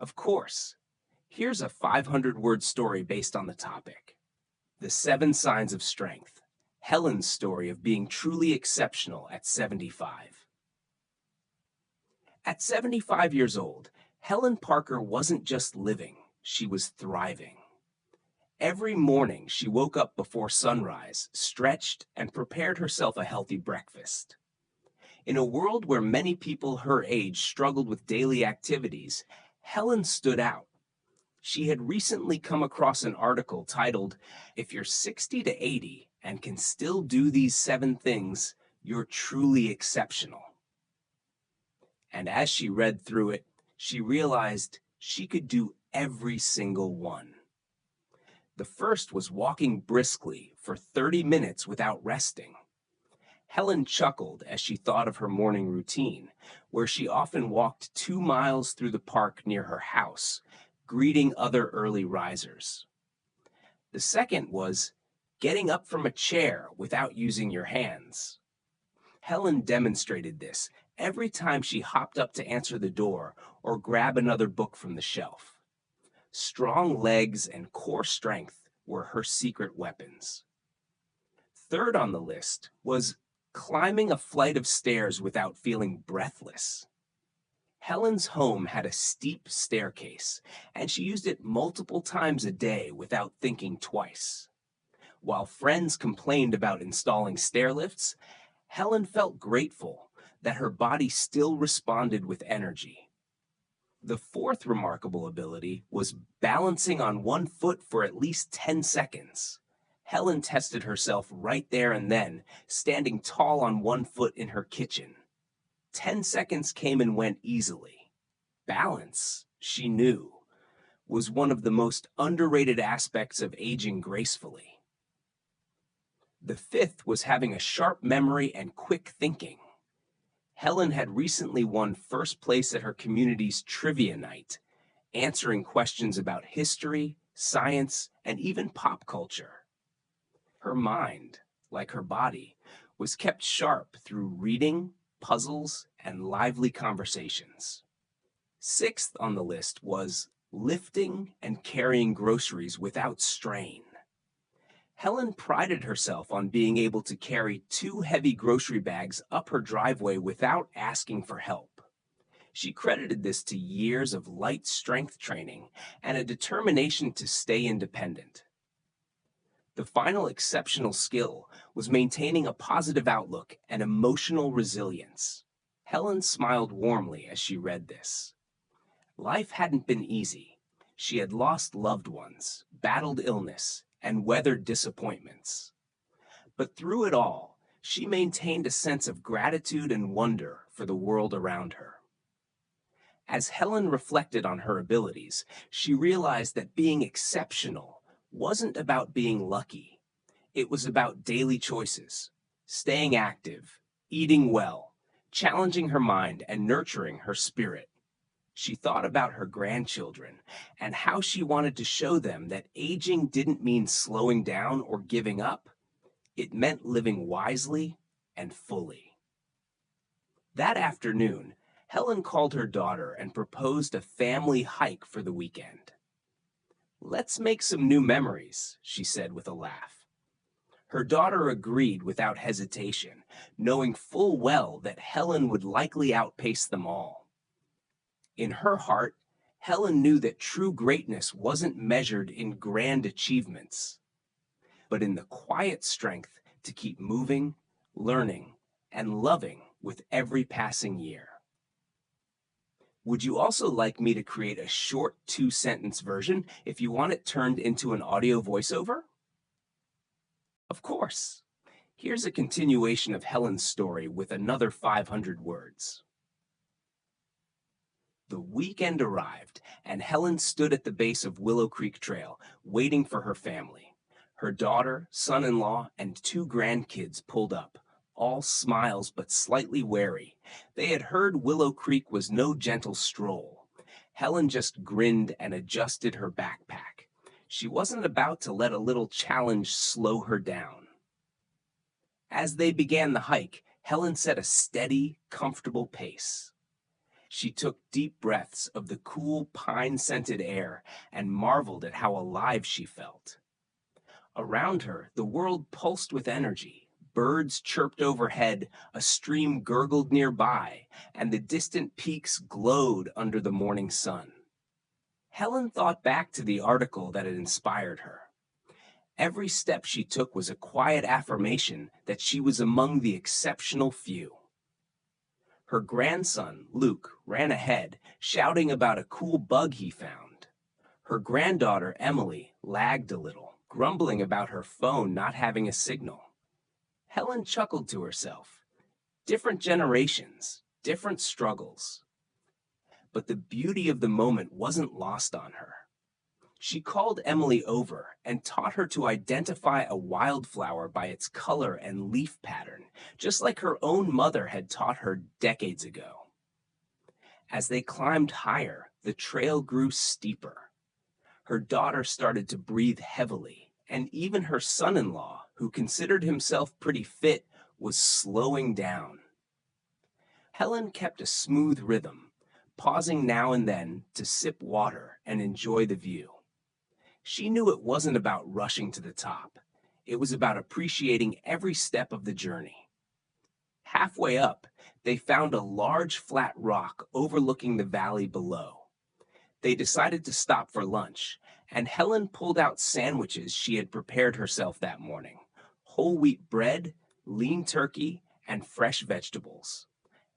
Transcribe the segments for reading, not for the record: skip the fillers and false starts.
Of course. Here's a 500-word story based on the topic. The 7 Signs of Strength. Helen's story of being truly exceptional at 75. At 75 years old, Helen Parker wasn't just living, she was thriving. Every morning, she woke up before sunrise, stretched, and prepared herself a healthy breakfast. In a world where many people her age struggled with daily activities, Helen stood out. She had recently come across an article titled, "If you're 60 to 80 and can still do these 7 things, you're truly exceptional." And as she read through it, she realized she could do every single one. The first was walking briskly for 30 minutes without resting. Helen chuckled as she thought of her morning routine, where she often walked 2 miles through the park near her house, greeting other early risers. The second was getting up from a chair without using your hands. Helen demonstrated this every time she hopped up to answer the door or grab another book from the shelf. Strong legs and core strength were her secret weapons. Third on the list was climbing a flight of stairs without feeling breathless. Helen's home had a steep staircase, and she used it multiple times a day without thinking twice. While friends complained about installing stair lifts, Helen felt grateful that her body still responded with energy. The fourth remarkable ability was balancing on one foot for at least 10 seconds. Helen tested herself right there and then, standing tall on one foot in her kitchen. 10 seconds came and went easily. Balance, she knew, was one of the most underrated aspects of aging gracefully. The fifth was having a sharp memory and quick thinking. Helen had recently won first place at her community's trivia night, answering questions about history, science, and even pop culture. Her mind, like her body, was kept sharp through reading, puzzles, and lively conversations. Sixth on the list was lifting and carrying groceries without strain. Helen prided herself on being able to carry 2 heavy grocery bags up her driveway without asking for help. She credited this to years of light strength training and a determination to stay independent. The final exceptional skill was maintaining a positive outlook and emotional resilience. Helen smiled warmly as she read this. Life hadn't been easy. She had lost loved ones, battled illness, and weathered disappointments. But through it all, she maintained a sense of gratitude and wonder for the world around her. As Helen reflected on her abilities, she realized that being exceptional wasn't about being lucky. It was about daily choices, staying active, eating well, challenging her mind, and nurturing her spirit. She thought about her grandchildren and how she wanted to show them that aging didn't mean slowing down or giving up. It meant living wisely and fully. That afternoon, Helen called her daughter and proposed a family hike for the weekend. "Let's make some new memories," she said with a laugh. Her daughter agreed without hesitation, knowing full well that Helen would likely outpace them all. In her heart, Helen knew that true greatness wasn't measured in grand achievements, but in the quiet strength to keep moving, learning, and loving with every passing year. Would you also like me to create a short 2-sentence version if you want it turned into an audio voiceover? Of course. Here's a continuation of Helen's story with another 500 words. The weekend arrived, and Helen stood at the base of Willow Creek Trail, waiting for her family. Her daughter, son-in-law, and 2 grandkids pulled up, all smiles but slightly wary. They had heard Willow Creek was no gentle stroll. Helen just grinned and adjusted her backpack. She wasn't about to let a little challenge slow her down. As they began the hike, Helen set a steady, comfortable pace. She took deep breaths of the cool pine-scented air and marveled at how alive she felt. Around her, the world pulsed with energy. Birds chirped overhead, a stream gurgled nearby, and the distant peaks glowed under the morning sun. Helen thought back to the article that had inspired her. Every step she took was a quiet affirmation that she was among the exceptional few. Her grandson, Luke, ran ahead, shouting about a cool bug he found. Her granddaughter, Emily, lagged a little, grumbling about her phone not having a signal. Helen chuckled to herself. Different generations, different struggles. But the beauty of the moment wasn't lost on her. She called Emily over and taught her to identify a wildflower by its color and leaf pattern, just like her own mother had taught her decades ago. As they climbed higher, the trail grew steeper. Her daughter started to breathe heavily, and even her son-in-law, who considered himself pretty fit, was slowing down. Helen kept a smooth rhythm, pausing now and then to sip water and enjoy the view. She knew it wasn't about rushing to the top. It was about appreciating every step of the journey. Halfway up, they found a large flat rock overlooking the valley below. They decided to stop for lunch, and Helen pulled out sandwiches she had prepared herself that morning: whole wheat bread, lean turkey, and fresh vegetables.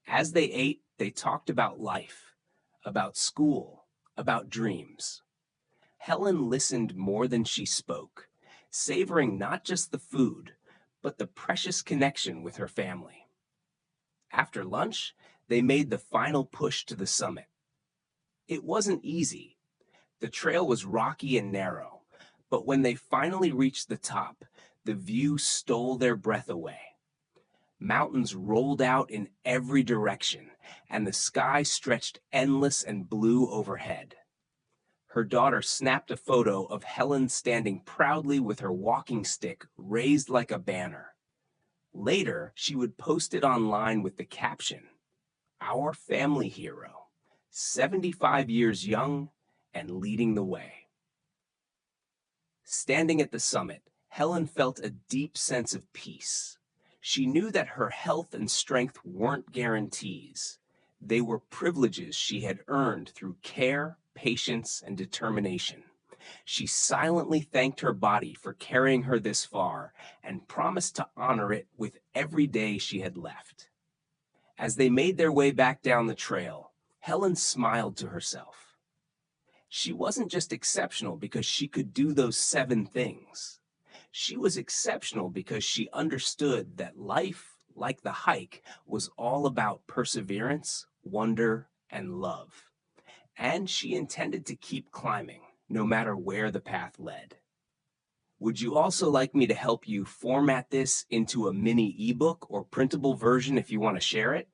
As they ate, they talked about life, about school, about dreams. Helen listened more than she spoke, savoring not just the food, but the precious connection with her family. After lunch, they made the final push to the summit. It wasn't easy. The trail was rocky and narrow, but when they finally reached the top, the view stole their breath away. Mountains rolled out in every direction, and the sky stretched endless and blue overhead. Her daughter snapped a photo of Helen standing proudly with her walking stick raised like a banner. Later, she would post it online with the caption, "Our family hero, 75 years young and leading the way." Standing at the summit, Helen felt a deep sense of peace. She knew that her health and strength weren't guarantees. They were privileges she had earned through care, patience, and determination. She silently thanked her body for carrying her this far and promised to honor it with every day she had left. As they made their way back down the trail, Helen smiled to herself. She wasn't just exceptional because she could do those 7 things. She was exceptional because she understood that life, like the hike, was all about perseverance, wonder, and love. And she intended to keep climbing, no matter where the path led. Would you also like me to help you format this into a mini ebook or printable version if you want to share it?